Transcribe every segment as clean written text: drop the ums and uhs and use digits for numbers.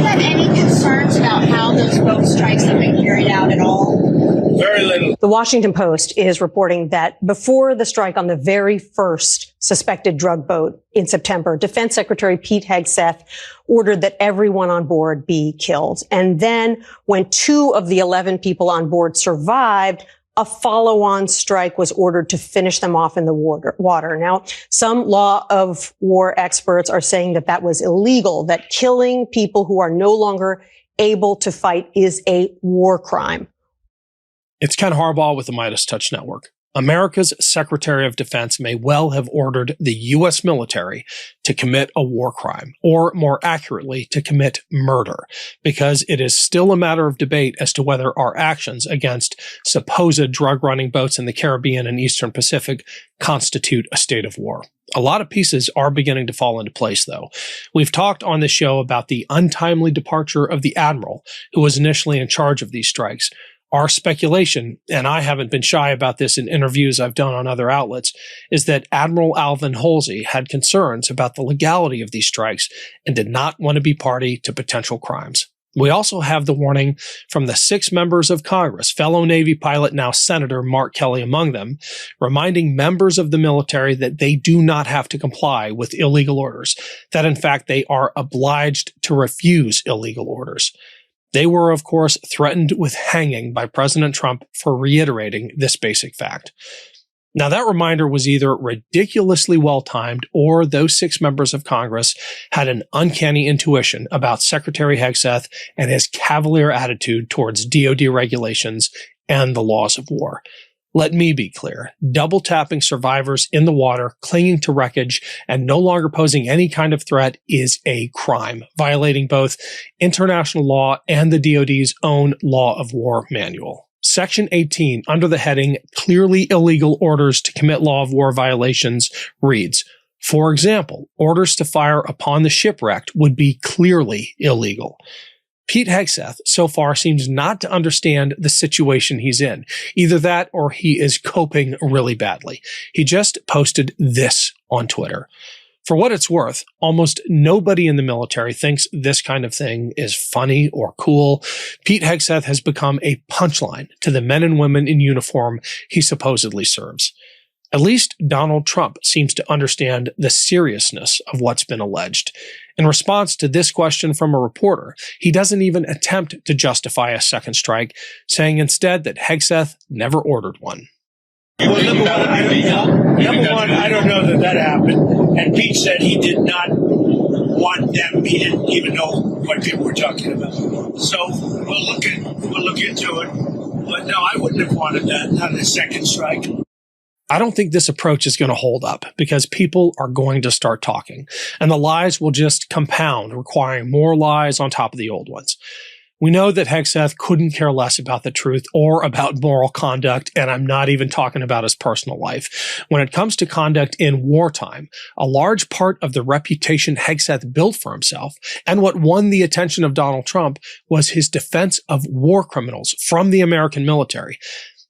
you have any concerns about how those boat strikes have been carried out at all? Very little. The Washington Post is reporting that before the strike on the very first suspected drug boat in September, Defense Secretary Pete Hegseth ordered that everyone on board be killed. And then when 2 of the 11 people on board survived, a follow-on strike was ordered to finish them off in the water. Now, some law of war experts are saying that that was illegal, that killing people who are no longer able to fight is a war crime. It's Ken Harbaugh with the MeidasTouch Network. America's Secretary of Defense may well have ordered the U.S. military to commit a war crime, or more accurately, to commit murder, because it is still a matter of debate as to whether our actions against supposed drug-running boats in the Caribbean and Eastern Pacific constitute a state of war. A lot of pieces are beginning to fall into place, though. We've talked on this show about the untimely departure of the admiral who was initially in charge of these strikes. Our speculation, and I haven't been shy about this in interviews I've done on other outlets, is that Admiral Alvin Halsey had concerns about the legality of these strikes and did not want to be party to potential crimes. We also have the warning from the 6 members of Congress, fellow Navy pilot, now Senator Mark Kelly among them, reminding members of the military that they do not have to comply with illegal orders, that in fact they are obliged to refuse illegal orders. They were, of course, threatened with hanging by President Trump for reiterating this basic fact. Now, that reminder was either ridiculously well-timed or those 6 members of Congress had an uncanny intuition about Secretary Hegseth and his cavalier attitude towards DoD regulations and the laws of war. Let me be clear. Double-tapping survivors in the water, clinging to wreckage, and no longer posing any kind of threat is a crime, violating both international law and the DoD's own Law of War manual. Section 18, under the heading Clearly Illegal Orders to Commit Law of War Violations, reads, for example, orders to fire upon the shipwrecked would be clearly illegal. Pete Hegseth so far seems not to understand the situation he's in. Either that or he is coping really badly. He just posted this on Twitter. For what it's worth, almost nobody in the military thinks this kind of thing is funny or cool. Pete Hegseth has become a punchline to the men and women in uniform he supposedly serves. At least Donald Trump seems to understand the seriousness of what's been alleged. In response to this question from a reporter, he doesn't even attempt to justify a second strike, saying instead that Hegseth never ordered one. Well, number one, I don't know that happened. And Pete said he did not want them. He didn't even know what people were talking about. So we'll look into it. But no, I wouldn't have wanted that, not a second strike. I don't think this approach is going to hold up because people are going to start talking, and the lies will just compound, requiring more lies on top of the old ones. We know that Hegseth couldn't care less about the truth or about moral conduct, and I'm not even talking about his personal life. When it comes to conduct in wartime, a large part of the reputation Hegseth built for himself and what won the attention of Donald Trump was his defense of war criminals from the American military.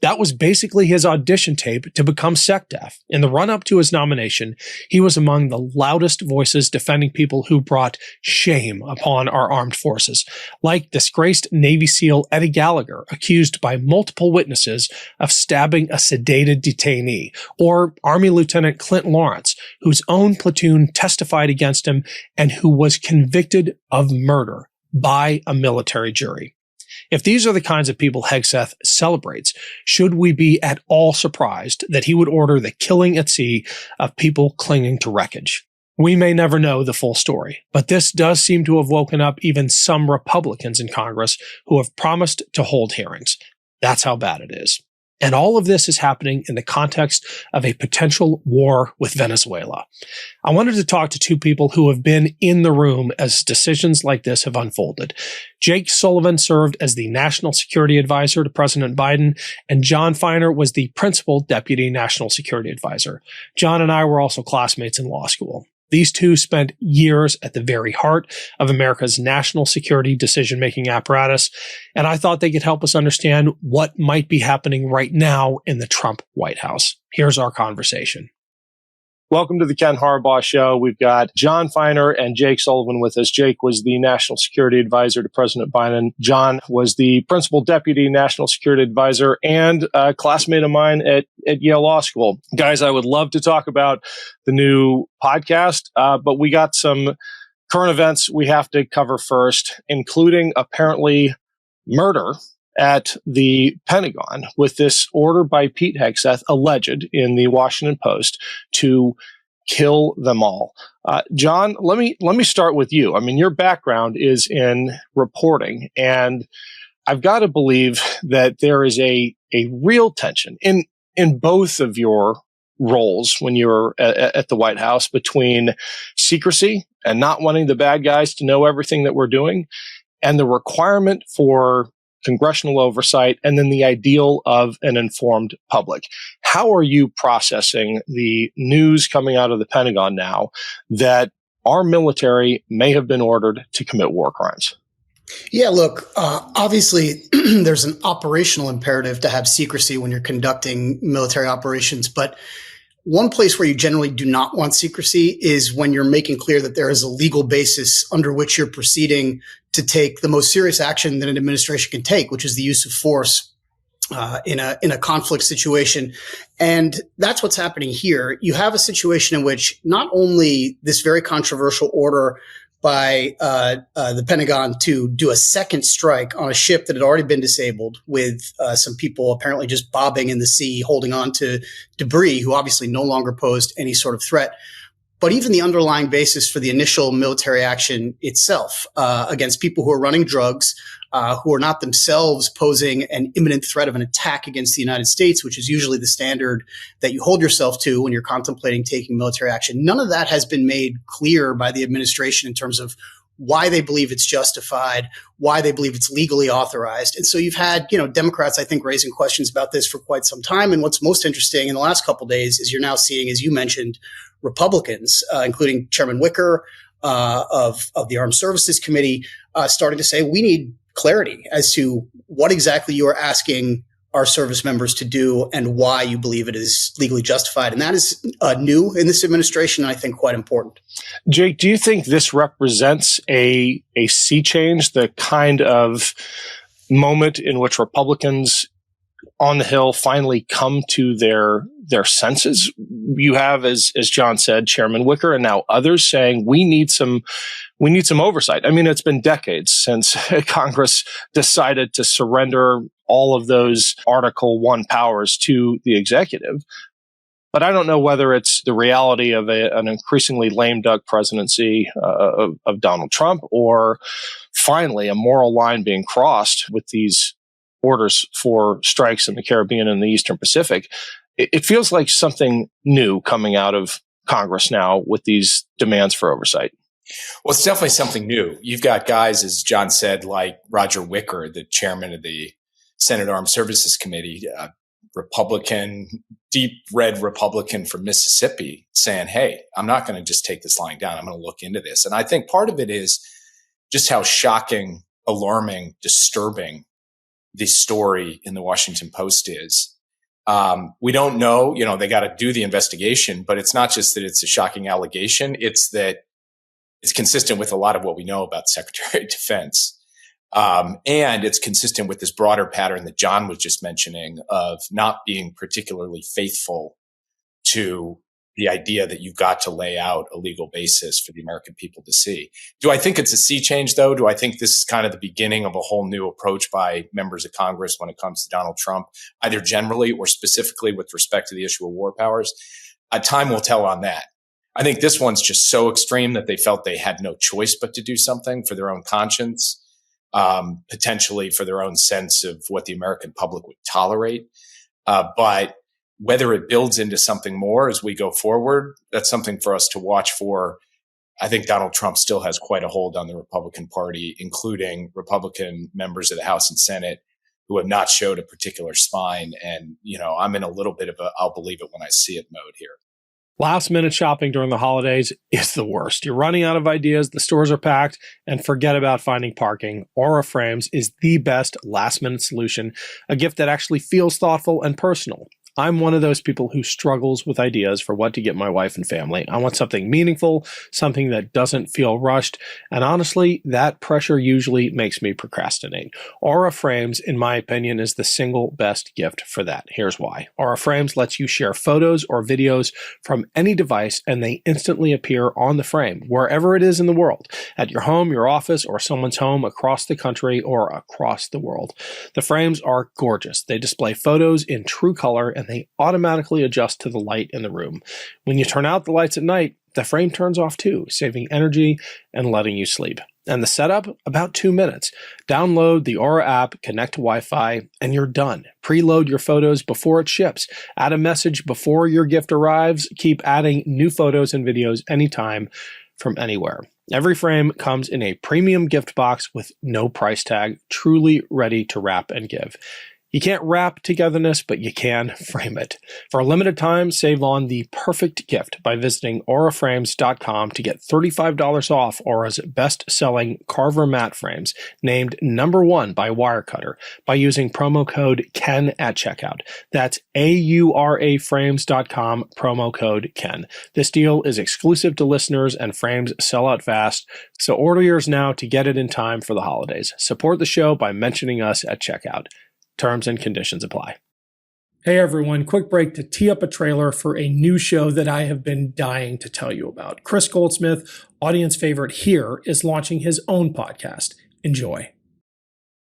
That was basically his audition tape to become SecDef. In the run-up to his nomination, he was among the loudest voices defending people who brought shame upon our armed forces, like disgraced Navy SEAL Eddie Gallagher, accused by multiple witnesses of stabbing a sedated detainee, or Army Lieutenant Clint Lawrence, whose own platoon testified against him and who was convicted of murder by a military jury. If these are the kinds of people Hegseth celebrates, should we be at all surprised that he would order the killing at sea of people clinging to wreckage? We may never know the full story, but this does seem to have woken up even some Republicans in Congress who have promised to hold hearings. That's how bad it is. And all of this is happening in the context of a potential war with Venezuela. I wanted to talk to 2 people who have been in the room as decisions like this have unfolded. Jake Sullivan served as the National Security Advisor to President Biden, and John Feiner was the Principal Deputy National Security Advisor. John and I were also classmates in law school. These 2 spent years at the very heart of America's national security decision-making apparatus, and I thought they could help us understand what might be happening right now in the Trump White House. Here's our conversation. Welcome to the Ken Harbaugh Show. We've got John Feiner and Jake Sullivan with us. Jake was the National Security Advisor to President Biden. John was the Principal Deputy National Security Advisor and a classmate of mine at Yale Law School. Guys, I would love to talk about the new podcast, but we got some current events we have to cover first, including apparently murder at the Pentagon with this order by Pete Hegseth, alleged in the Washington Post, to kill them all. John, let me start with you. I mean, your background is in reporting, and I've got to believe that there is a real tension in both of your roles when you were at the White House between secrecy and not wanting the bad guys to know everything that we're doing, and the requirement for congressional oversight, and then the ideal of an informed public. How are you processing the news coming out of the Pentagon now that our military may have been ordered to commit war crimes? Yeah, look, obviously there's an operational imperative to have secrecy when you're conducting military operations, but one place where you generally do not want secrecy is when you're making clear that there is a legal basis under which you're proceeding to take the most serious action that an administration can take, which is the use of force in a conflict situation. And that's what's happening here. You have a situation in which not only this very controversial order by the Pentagon to do a second strike on a ship that had already been disabled with some people apparently just bobbing in the sea, holding on to debris, who obviously no longer posed any sort of threat. But even the underlying basis for the initial military action itself against people who are running drugs, who are not themselves posing an imminent threat of an attack against the United States, which is usually the standard that you hold yourself to when you're contemplating taking military action. None of that has been made clear by the administration in terms of why they believe it's justified, why they believe it's legally authorized. And so you've had, Democrats, I think, raising questions about this for quite some time. And what's most interesting in the last couple of days is you're now seeing, as you mentioned, Republicans, including Chairman Wicker of the Armed Services Committee, starting to say we need clarity as to what exactly you are asking our service members to do and why you believe it is legally justified. And that is new in this administration, and I think quite important. Jake, do you think this represents a sea change, the kind of moment in which Republicans on the Hill finally come to their senses? You have, as John said, Chairman Wicker and now others saying we need some oversight. I mean, it's been decades since Congress decided to surrender all of those Article 1 powers to the executive. But I don't know whether it's the reality of an increasingly lame duck presidency of Donald Trump, or finally a moral line being crossed with these orders for strikes in the Caribbean and the Eastern Pacific. It feels like something new coming out of Congress now with these demands for oversight. Well, it's definitely something new. You've got guys, as John said, like Roger Wicker, the chairman of the Senate Armed Services Committee, Republican, deep red Republican from Mississippi, saying, hey, I'm not going to just take this lying down. I'm going to look into this. And I think part of it is just how shocking, alarming, disturbing the story in the Washington Post is. We don't know, they got to do the investigation, but it's not just that it's a shocking allegation. It's that it's consistent with a lot of what we know about the Secretary of Defense. And it's consistent with this broader pattern that John was just mentioning of not being particularly faithful to the idea that you've got to lay out a legal basis for the American people to see. Do I think it's a sea change, though? Do I think this is kind of the beginning of a whole new approach by members of Congress when it comes to Donald Trump, either generally or specifically with respect to the issue of war powers? Time will tell on that. I think this one's just so extreme that they felt they had no choice but to do something for their own conscience, potentially for their own sense of what the American public would tolerate. But whether it builds into something more as we go forward, that's something for us to watch for. I think Donald Trump still has quite a hold on the Republican Party, including Republican members of the House and Senate who have not showed a particular spine. And, I'm in a little bit of a I'll believe it when I see it mode here. Last minute shopping during the holidays is the worst. You're running out of ideas, the stores are packed, and forget about finding parking. Aura Frames is the best last minute solution, a gift that actually feels thoughtful and personal. I'm one of those people who struggles with ideas for what to get my wife and family. I want something meaningful, something that doesn't feel rushed, and honestly, that pressure usually makes me procrastinate. Aura Frames, in my opinion, is the single best gift for that. Here's why. Aura Frames lets you share photos or videos from any device, and they instantly appear on the frame, wherever it is in the world, at your home, your office, or someone's home across the country or across the world. The frames are gorgeous. They display photos in true color, and they automatically adjust to the light in the room. When you turn out the lights at night, the frame turns off too, saving energy and letting you sleep. And the setup, about 2 minutes. Download the Aura app, connect to Wi-Fi, and you're done. Preload your photos before it ships. Add a message before your gift arrives. Keep adding new photos and videos anytime from anywhere. Every frame comes in a premium gift box with no price tag, truly ready to wrap and give. You can't wrap togetherness, but you can frame it. For a limited time, save on the perfect gift by visiting auraframes.com to get $35 off Aura's best-selling Carver mat frames, named #1 by Wirecutter, by using promo code KEN at checkout. That's auraframes.com, promo code KEN. This deal is exclusive to listeners, and frames sell out fast, so order yours now to get it in time for the holidays. Support the show by mentioning us at checkout. Terms and conditions apply. Hey everyone, quick break to tee up a trailer for a new show that I have been dying to tell you about. Chris Goldsmith, audience favorite here, is launching his own podcast. Enjoy.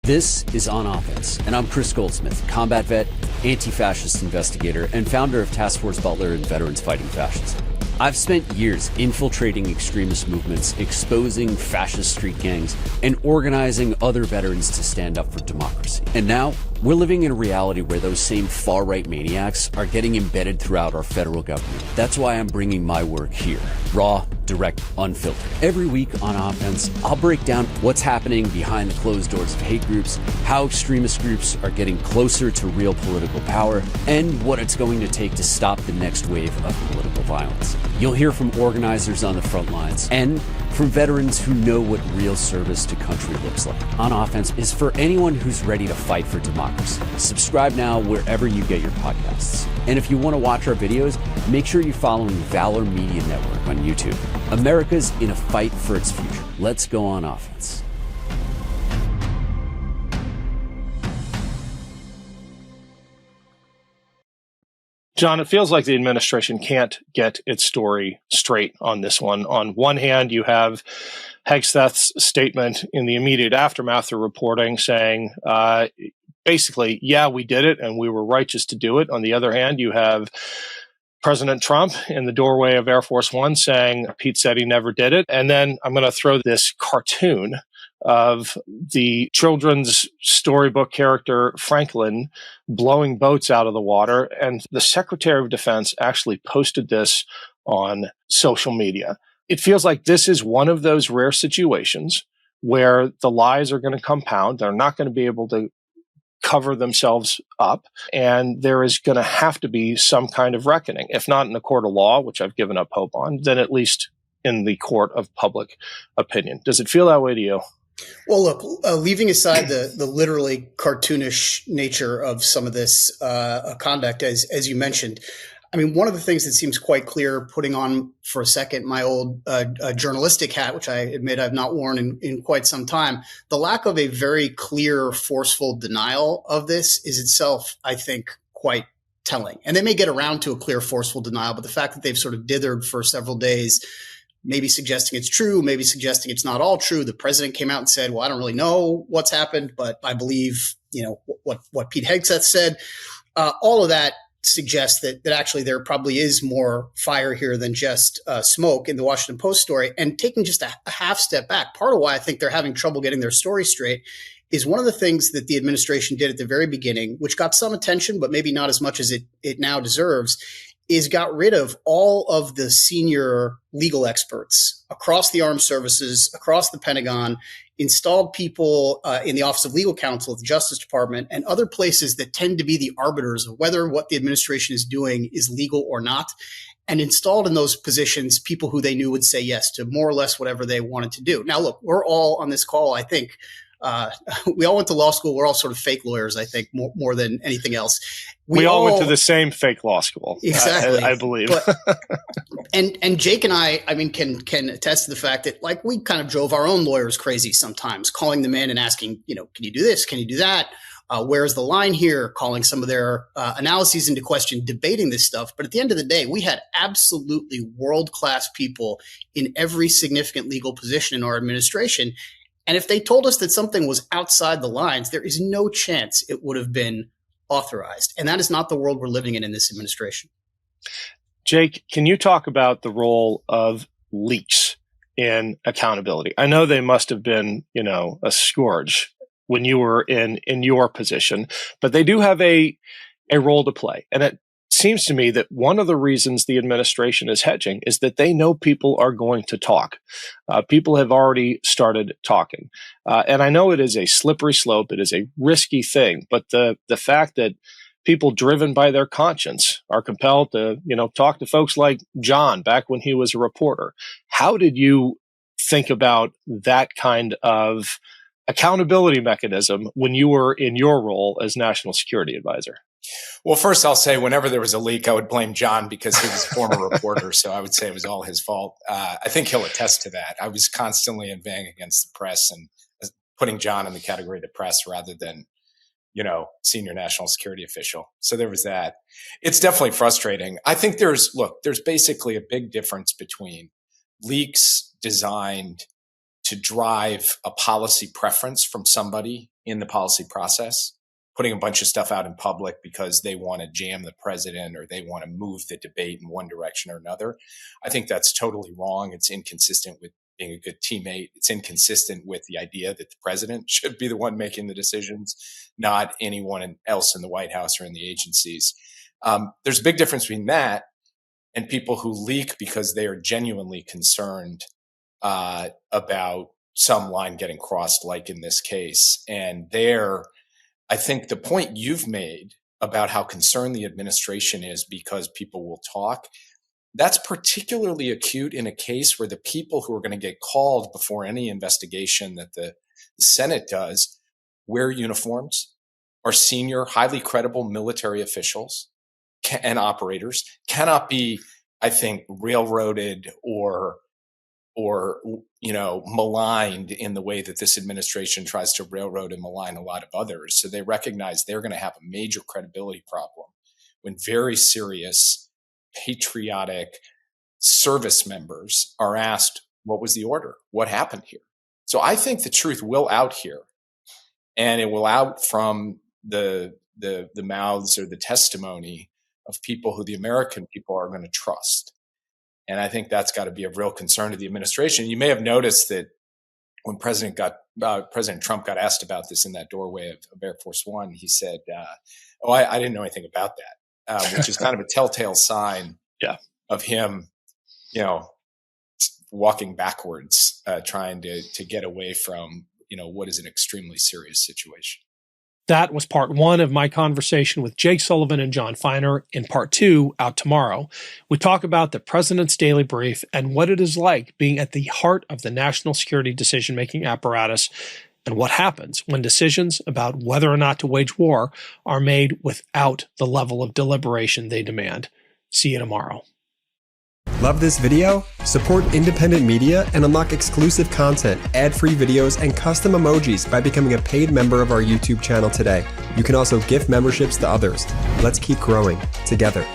This is On Offense, and I'm Chris Goldsmith, combat vet, anti-fascist investigator, and founder of Task Force Butler and Veterans Fighting Fascism. I've spent years infiltrating extremist movements, exposing fascist street gangs, and organizing other veterans to stand up for democracy. And now, we're living in a reality where those same far-right maniacs are getting embedded throughout our federal government. That's why I'm bringing my work here. Raw, direct, unfiltered. Every week on Offense, I'll break down what's happening behind the closed doors of hate groups, how extremist groups are getting closer to real political power, and what it's going to take to stop the next wave of political violence. You'll hear from organizers on the front lines and from veterans who know what real service to country looks like. On Offense is for anyone who's ready to fight for democracy. Subscribe now wherever you get your podcasts. And if you want to watch our videos, make sure you're following Valor Media Network on YouTube. America's in a fight for its future. Let's go on offense. John, it feels like the administration can't get its story straight on this one. On one hand, you have Hegseth's statement in the immediate aftermath of reporting saying, basically, yeah, we did it and we were righteous to do it. On the other hand, you have President Trump in the doorway of Air Force One saying Pete said he never did it. And then I'm going to throw this cartoon of the children's storybook character Franklin blowing boats out of the water. And the Secretary of Defense actually posted this on social media. It feels like this is one of those rare situations where the lies are going to compound. They're not going to be able to cover themselves up, and there is going to have to be some kind of reckoning, if not in the court of law, which I've given up hope on, then at least in the court of public opinion. Does it feel that way to you? Well, look, leaving aside the literally cartoonish nature of some of this conduct, as you mentioned, I mean, one of the things that seems quite clear, putting on for a second my old journalistic hat, which I admit I've not worn in quite some time, the lack of a very clear, forceful denial of this is itself, I think, quite telling. And they may get around to a clear, forceful denial, but the fact that they've sort of dithered for several days, maybe suggesting it's true, maybe suggesting it's not all true. The president came out and said, well, I don't really know what's happened, but I believe, what Pete Hegseth said. All of that suggests that actually there probably is more fire here than just smoke in the Washington Post story. And taking just a half step back, part of why I think they're having trouble getting their story straight is one of the things that the administration did at the very beginning, which got some attention, but maybe not as much as it now deserves, is got rid of all of the senior legal experts across the armed services, across the Pentagon, installed people in the Office of Legal Counsel at the Justice Department and other places that tend to be the arbiters of whether what the administration is doing is legal or not, and installed in those positions people who they knew would say yes to more or less whatever they wanted to do. Now, look, we're all on this call, I think, we all went to law school. We're all sort of fake lawyers, I think, more than anything else. We all went to the same fake law school. Exactly. I believe. But, and Jake and I mean, can attest to the fact that like we kind of drove our own lawyers crazy sometimes, calling them in and asking, can you do this? Can you do that? Where's the line here? Calling some of their analyses into question, debating this stuff. But at the end of the day, we had absolutely world-class people in every significant legal position in our administration. And if they told us that something was outside the lines, there is no chance it would have been authorized. And that is not the world we're living in this administration. Jake, can you talk about the role of leaks in accountability? I know they must have been, a scourge when you were in your position, but they do have a role to play. And it seems to me that one of the reasons the administration is hedging is that they know people are going to talk. People have already started talking. And I know it is a slippery slope. It is a risky thing. But the fact that people driven by their conscience are compelled to, talk to folks like John back when he was a reporter. How did you think about that kind of accountability mechanism when you were in your role as national security advisor? Well, first I'll say whenever there was a leak, I would blame John because he was a former reporter. So I would say it was all his fault. I think he'll attest to that. I was constantly inveighing against the press and putting John in the category of the press rather than, senior national security official. So there was that. It's definitely frustrating. I think there's basically a big difference between leaks designed to drive a policy preference from somebody in the policy process, putting a bunch of stuff out in public because they want to jam the president or they want to move the debate in one direction or another. I think that's totally wrong. It's inconsistent with being a good teammate. It's inconsistent with the idea that the president should be the one making the decisions, not anyone else in the White House or in the agencies. There's a big difference between that and people who leak because they are genuinely concerned about some line getting crossed, like in this case. And I think the point you've made about how concerned the administration is because people will talk, that's particularly acute in a case where the people who are going to get called before any investigation that the Senate does wear uniforms, are senior, highly credible military officials and operators, cannot be, I think, railroaded or maligned in the way that this administration tries to railroad and malign a lot of others. So they recognize they're going to have a major credibility problem when very serious, patriotic service members are asked, what was the order? What happened here? So I think the truth will out here, and it will out from the mouths or the testimony of people who the American people are going to trust. And I think that's got to be a real concern to the administration. You may have noticed that when President Trump got asked about this in that doorway of Air Force One, he said, I didn't know anything about that, which is kind of a telltale sign of him, walking backwards, trying to get away from, what is an extremely serious situation. That was part one of my conversation with Jake Sullivan and John Feiner. In part two, out tomorrow, we talk about the president's daily brief and what it is like being at the heart of the national security decision-making apparatus and what happens when decisions about whether or not to wage war are made without the level of deliberation they demand. See you tomorrow. Love this video? Support independent media and unlock exclusive content, ad-free videos, and custom emojis by becoming a paid member of our YouTube channel today. You can also gift memberships to others. Let's keep growing together.